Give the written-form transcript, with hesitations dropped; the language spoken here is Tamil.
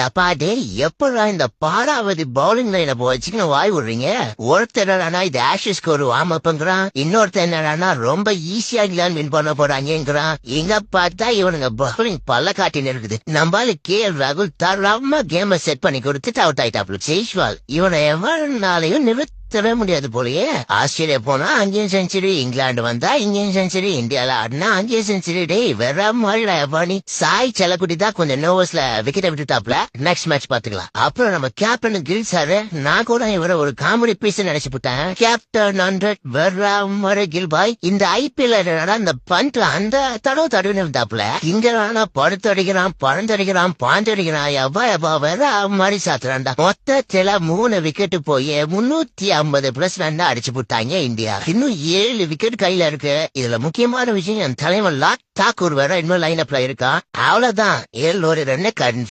எப்பா டேய் எப்படா இந்த பாடாவது பவுலிங் லைனை வச்சுக்கணும் வாய் விடுறீங்க. ஒருத்தர் என்னன்னா இது ஆஷஸ்க்கு ஒரு வார்ம் அப்ங்கிறான், இன்னொருத்தர் என்னன்னா ரொம்ப ஈஸியா இங்கிலாந்து வின் பண்ண போறாங்கிறான். இங்க பார்த்தா இவனுங்க பவுலிங் பல்ல காட்டின்னு இருக்குது. நம்மளால KL ராகுல் தரமா கேம செட் பண்ணி கொடுத்துட்டு அவுட் ஆயிட்டாப்ல. ஜெய்ஸ்வால் இவனை எவனாலையும் நிறுத்தவே முடியாது போலயே. ஆஸ்திரேலியா போனா அங்கேயும் செஞ்சுரி, இங்கிலாந்து வந்தா இங்கேயும் செஞ்சுரி, இந்தியால ஆடினா அங்கேயும் செஞ்சுரி. டேய் வேற மாதிரிடா எப்பானி. சாய் செல்லக்குட்டி தான் கொஞ்சம் நர்வஸ்ல விக்கெட்டை விட்டுட்டாப்ல. நெக்ஸ்ட் மேட்ச் பாத்துக்கலாம். அப்புறம் நம்ம கேப்டன் கில் சாரு, நான் கூட இவரை ஒரு காமெடி பீஸ் நினைச்சு போட்டேன். கேப்டன் 100 வேற மாதிரி கில் பாய். இந்த IPL அந்த பண்ட் அந்த தடவை தடவை இருந்தாப்ல. இங்க வேணா படுத்தடிக்கிறான், பழந்தடிக்கிறான், பாஞ்சடிக்கிறான். எவ்வா எவ்வா வேற மாதிரி சாத்துறான்டா. மொத்தத்துல 3 விக்கெட் போய் 350+ ரன் அடிச்சு போட்டாங்க இந்தியா. இன்னும் 7 விக்கெட் கையில இருக்கு. இதுல முக்கியமான விஷயம் என் தலைவன் லாட் தாக்கூர் வேற இன்னும் லைன் அப்ல இருக்கான். அவ்வளவுதான் 7 ரன்